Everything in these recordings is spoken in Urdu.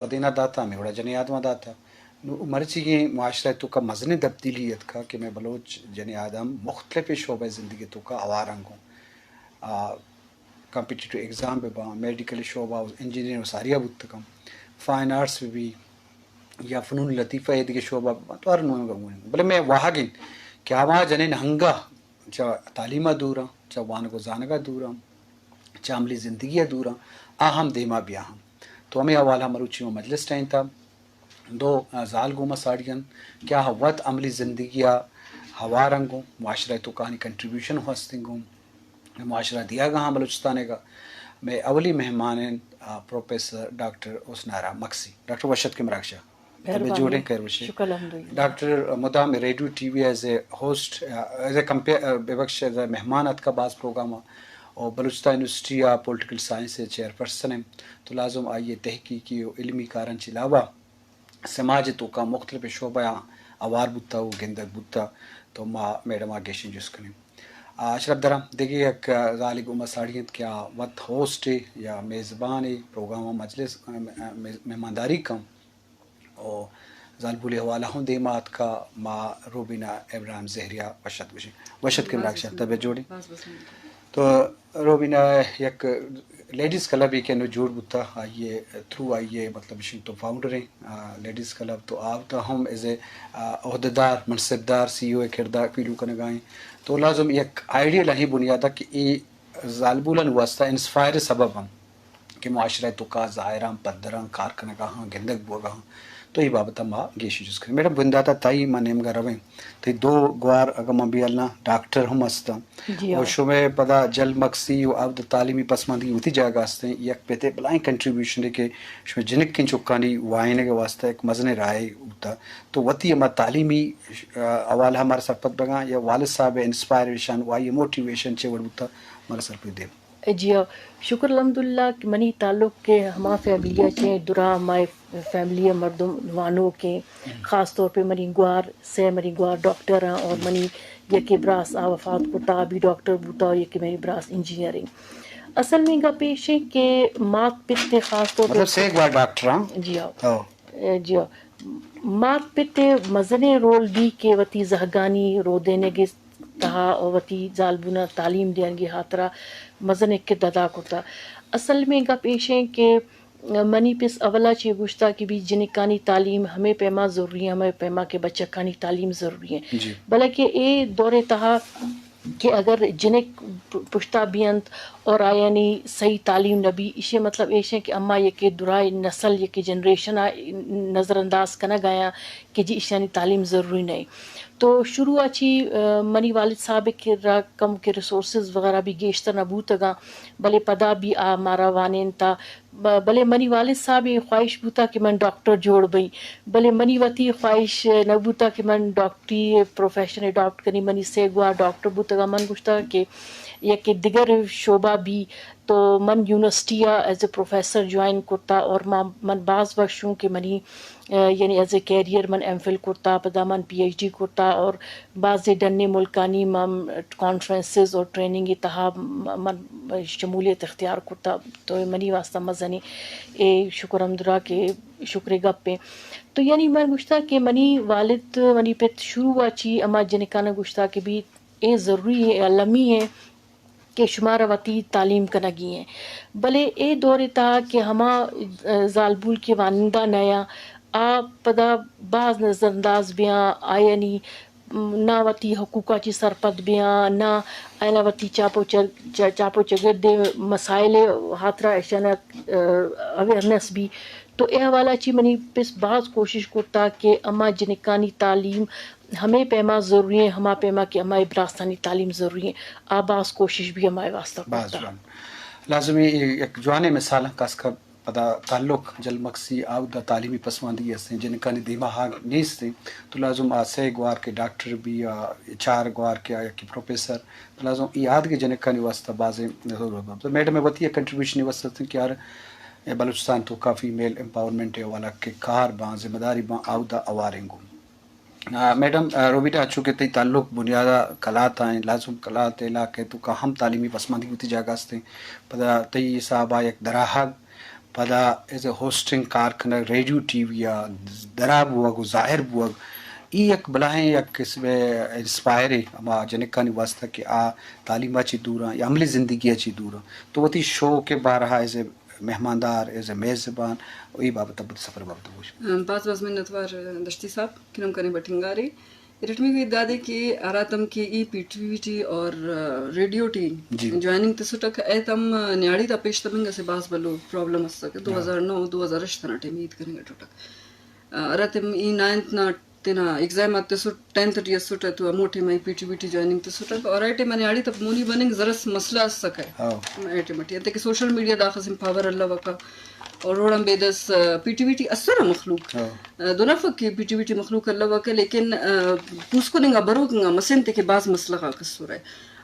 دینا داتا میں بڑا جنی آدم داتا مرچی کی معاشرہ تو کا مزن تبدیلیت کا کہ میں بلوچ جنی آدم مختلف شعبہ زندگی تو کا آوارنگ ہوں کمپٹیٹو ایگزام پہ با میڈیکل شعبہ انجینئرنگ ساریہ بتکم فائن آرٹس بھی یا فنون لطیفہ یہ دیکھے شعبہ تو ہر نوع بلے میں وہاں گن کیا وہاں جنین ہنگا چا تعلیمہ دورا چا وان کو زانگا دورا چا عملی زندگی دورا آہم دیما بھی آہم تو ہمیں حوالہ مروچی و مجلس ٹائم تھا دو زال گوما ساڑیاں کیا وقت عملی زندگی ہوا رنگوں معاشرہ تو کہانی کنٹریبیوشن ہوستنگوں معاشرہ دیا گا ہاں بلوچستان کا میں اولی مہمان ہیں پروفیسر ڈاکٹر اسنارا مکسی ڈاکٹر وشد کے مراکشہ جوڑیں کر وشے doctor madam radio T V as a host as a ببخش ایز اے مہمانت کا بعض پروگرام اور بلوچستان یونیورسٹی یا پولیٹیکل سائنس سے چیئر پرسن ہیں تو لازم آئیے تحقیقی و علمی کارن کے علاوہ سماج تو کا مختلف شعبہ اوار بتا و گندگ بتا تو ما میڈم آگیشن جس کریں اشرف درم دیکھیے ایک ذالک عمر ساڑیت کیا وقت ہوسٹ یا میزبان پروگرام مجلس مہمانداری کم اور ذالبولی حوالہ ہوں دیمات کا ما روبینہ ابراہیم زہریہ وشد کے مراکشہ طبیعت جوڑی تو روبینہ یک لیڈیز کلب ہی کہنے جوڑ بتا آئیے تھرو آئیے مطلب تو فاؤنڈر ہیں لیڈیز کلب تو آپ تو ہم ایز اے عہدیدار منصبدار سی او کردار پیلو کرنے گائیں تو لازم یک آئیڈیل ہی بنیادہ کہ یہ ظالبولن واسطہ انسپائر سبب ہم کہ معاشرہ تو کا ظاہراں پدراں کارکنہ کا ہاں گندگ بوگا ہاں تو یہ بابت ما گیشی جس کریں میڈم بنداتا تائی ما نیم گا رویں تو دو گوار اگر ما بھی اللہ ڈاکٹر ہم ہستا اور شمع پدا جل مکسی و عبد تعلیمی پسماندگی ہوتی جاگا ہستے ہیں یک پیتے بلائیں کنٹریبیوشن ہے کہ شمع جنک کن چکانی وائنے کے واسطہ ایک مزن رائے ہوتا تو وطی ہما تعلیمی اوال ہمارا سرپت بگا یا والد صاحب انسپائریشن وائی موٹیویشن چے وڑ ہوتا ہمارا سرپت دے جی شکر الحمدللہ کہ منی تعلق کے ہما فیملیہ کے درا ہمارے فیملی مردم وانوں کے خاص طور پہ منی گوار سے منی گوار ڈاکٹر ہیں اور منی یکی براس وفات کو تابی ڈاکٹر بوتا اور یکی میری براس انجینئرنگ اصل میں گا پیش ہے کہ مات پتے خاص طور مطلب سے گوار ڈاکٹر ہیں جی مات پتے مزنے رول دی کہ وتی زہگانی رو دینے گے تہا اور وتی ظالبونا تعلیم دین گی خاطرہ مزن ایک کے ددا کرتا اصل میں گا پیش ہے کہ منی پس اولا چی گوشتا کہ بھی جنکانی تعلیم ہمیں پیما ضروری ہے ہمیں پیما کے بچہ کانی تعلیم ضروری ہے بلکہ اے دور تہا کہ اگر جنک پشتا بیانت اور آیانی صحیح تعلیم نبی اسے مطلب ایشے کہ اما یہ کہ درائے نسل یہ کہ جنریشن نظر انداز کنا گایا کہ جی اشانی تعلیم ضروری نہیں تو شروع اچھی منی والد صاحب کے کم کے ریسورسز وغیرہ بھی گیشتر نبوت گا بلے پدا بھی مارا وانین تا بلے منی والد صاحب خواہش بوتا کہ من ڈاکٹر جوڑ بئی بلے منی وتی خواہش نبوتا کہ من ڈاکٹری پروفیشن اڈاپٹ کرنی منی سے گوا ڈاکٹر بوتا گا من گوشتا کہ یا کہ دیگر شعبہ بھی تو من university as a professor join کرتا اور من بعض وقت شوں کہ منی یعنی ایز اے کیریئر من ایم فل کرتا پدا من پی ایچ ڈی کرتا اور بعض ڈنے ملکانی من کانفرنسز اور ٹریننگ تہا من شمولیت اختیار کرتا تو منی واسطہ مزنی اے شکر الحمدللہ کہ شکر گپ پہ تو یعنی من گوشتا کہ منی والد منی پہ شروع اچھی اما جنکانا گوشتا کہ بھی اے ضروری ہے علمی ہے کہ شمار وتی تعلیم کنگی ہیں بلے اے دور تا کہ ہما ظالبول کے وانندہ نیا پدا بعض نظر انداز بیاں آئینی نہ وتی حقوقہ چی سرپد بیاں نہ آئینہ وتی چاپو چگرد مسائل حاطرہ اشانہ اویرنس بھی تو اے حوالہ چی منی پس بعض کوشش کرتا کہ اما جنکانی تعلیم ہمیں پیما ضروری ہے ہما پیما کہ ہمارے براستانی تعلیم ضروری ہے بعض کوشش بھی ہمارے واسطہ کرتا لازمی ایک جوانے مثال کاس کا پدا تعلق جل مکسی آؤدا تعلیمی پسماندگی ہستے ہیں جنکانی دیما ہاں نیستے تو لازم آسے گوار کے ڈاکٹر بھی چار گوار کے آیا کہ پروفیسر تو لازم یاد کے جنکانی واسطہ بازے تو میڈم میں وطی کنٹریبیوشن واسطہ کہ یار بلوچستان تو کافی میل امپاورمنٹ ہے والا کہ کار باں ذمہ داری باں آؤدا اوارنگو میڈم روبیٹا چونکہ تی تعلق بنیادہ کلات آئیں لازم کلات علاقے تو کا ہم تعلیمی پسماندگی ہوتی جاگہ ہستے پدا تی صاحبہ یک دراہگ پدا از اے ہوسٹنگ کارکنہ ریڈیو ٹی وی یا دراب بوگ ظاہر بوگ ای یک بلاہیں یک قسم انسپائر اما جنکانی واسطہ کہ آ تعلیمہ چی دوراں یا عملی زندگی چی دوراں تو وتی شو کے بارہا ایز اے مہماندار ایز اے میزبان ای بابت اب سفر بابت ہوش باز منتوار دشتی صاحب کنم کریں بٹنگاری رٹمی ہوئی دادے کہ آراتم کی ای پی ٹی وی ٹی اور ریڈیو ٹی جوائننگ تسٹک اے تم نیاڑی تا پیش تمنگ سے باز بلو پرابلم اس سکے 2009 2010 ٹیم عید کریں گے ٹوٹک آراتم ای 9th نا تینا ایگزام آتے سو 10th ٹی سوٹ ہے تو موٹے میں پی ٹی وی ٹی جوائننگ تسٹک اور ایٹے میں نیاڑی تا مونی بننگ ذرس مسئلہ اس سکے ایٹے مٹی تے کہ سوشل میڈیا دا قسم پاور اللہ وکا اور روڑم بیدس پی ٹی وی ٹی اثر مخلوق دو نفق کی پی ٹی وی ٹی مخلوق اللہ وکا لیکن پوس کو ننگا برو کنگا مسین تے کہ بعض مسئلہ کا قصور ہے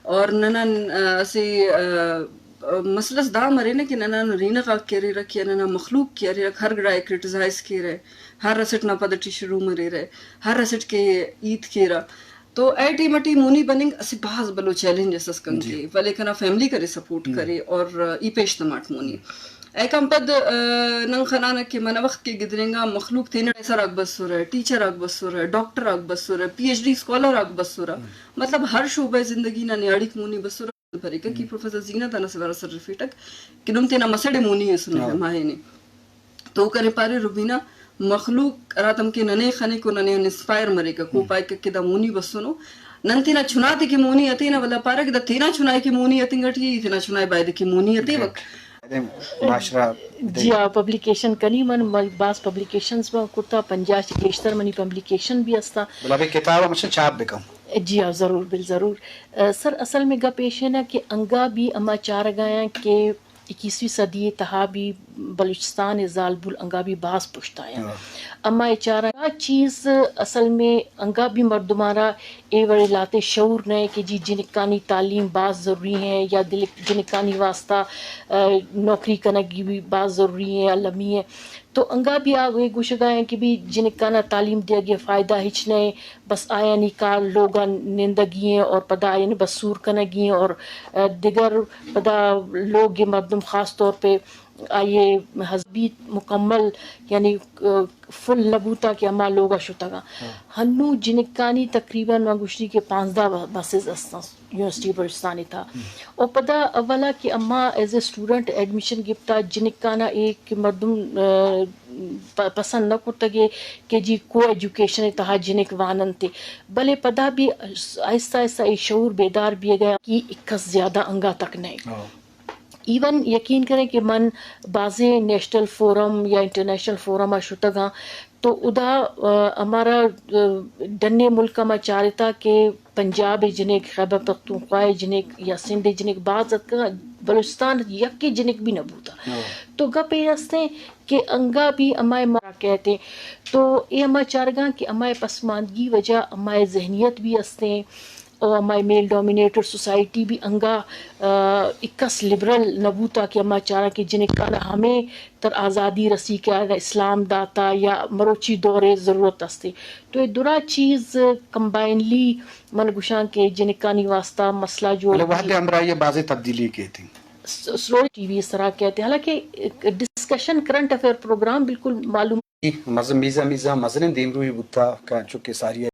اور ننان اسی مسئلہ دا مرے نا کہ ننان رینا کا کیری رکھی ننا مخلوق کیری رکھ ہر گڑا کرٹیسائز کی رہے ہر رسٹ نا پدٹی شروع مرے رہے ہر رسٹ کے عید کی رہا تو ایٹی مٹی مونی بننگ اسی بہت بلو چیلنج اس کنگی ولی کنا فیملی کرے سپورٹ کرے اور ای پیش تماٹ مونی اے کم پد ننگ خنانا کہ من وقت کے گدریں گا مخلوق تین ایسر آگ بس ہو رہا ہے ٹیچر آگ بس ہو رہا ہے ڈاکٹر آگ بس ہو رہا ہے پی ایچ ڈی اسکالر آگ بس ہو رہا مطلب ہر شعبہ زندگی نا نیاڑی مونی بس ہو رہا پریکا کی پروفیسر زینت انا سے وارا سر رفیٹک کہ نم تینا مسڑے مونی ہے سنو ماہی نے تو کرے پارے روبینا مخلوق راتم کے ننے خانے کو ننے انسپائر مرے گا کو پائے کہ دا مونی بس سنو نن تینا چناتے کی مونی اتے نا ولا پارا کہ دا تینا چنائے کی مونی اتے گٹی تینا چنائے بائے کی مونی اتے وقت معاشرہ جی ہاں پبلیکیشن کنی من بعض پبلیکیشنز میں کتا 50 بیشتر منی پبلیکیشن بھی استا بلا بھی کتاب مشن چھاپ بکم جی ہاں ضرور ضرور سر اصل میں گا پیش ہے نا کہ انگا بھی اما چار گایا کہ 21ویں صدی تہا بھی بلوچستان زالبل انگا بھی باز پشتا ہے اما چارہ چیز اصل میں انگا بھی مردمارا اے وڑے لاتے شعور نئے کہ جی جنکانی تعلیم باز ضروری ہیں یا جنکانی واسطہ نوکری کنگی بھی باز ضروری ہیں علمی ہے تو انگا بھی آگے گوش گائیں کہ بھی جنکانا تعلیم دیا گیا فائدہ ہچ نئے بس آیا نکال لوگا نندگی ہیں اور پدا آیا بس سور کنگی ہیں اور دیگر پدا لوگ یہ مردم خاص طور پہ آئیے حزبی مکمل یعنی فل نبوتا کہ اما لوگا شتگا ہنو جنکانی تقریباً مگوشتی کے 15 بسز استا یونیورسٹی بلوچستانی تھا اور پدا اولا کہ اما ایز اے اسٹوڈنٹ ایڈمیشن گفتا جنکانا ایک مردم پسند نہ کرتا گے کہ جی کو ایجوکیشن تہا جنک وانن تے بلے پدا بھی آہستہ آہستہ ایک شعور بیدار بھی گیا کہ اکس زیادہ انگا تک نہیں ایون یقین کریں کہ من بازے نیشنل فورم یا انٹرنیشنل فورم شتگاں تو ادا ہمارا ڈنے ملک میں چارتا کہ پنجاب جنک خیبر پختونخوا جنک یا سندھ جنک بعض بلوچستان یکی جنک بھی نہ بوتا تو گپ یہ ہستے کہ انگا بھی امائے مرا کہتے ہیں تو یہ اما چارگاں کہ امائے پسماندگی وجہ امائے ذہنیت بھی ہستے ہیں اور ہمارے میل ڈومینیٹڈ سوسائٹی بھی انگا اکس لبرل نبوتا کہ اما چارا کہ جنکانا ہمیں تر آزادی رسی کیا اسلام داتا یا مروچی دورے ضرورت استے تو یہ درا چیز کمبائنلی من گوشان کے جنکانی واسطہ مسئلہ جو وحد امرہ یہ بازی تبدیلی کی تھی سلو ٹی وی اس طرح کہتے ہیں حالانکہ ڈسکشن کرنٹ افیئر پروگرام بالکل معلوم مزہ میزہ مزن دیم روی بتا چونکہ ساری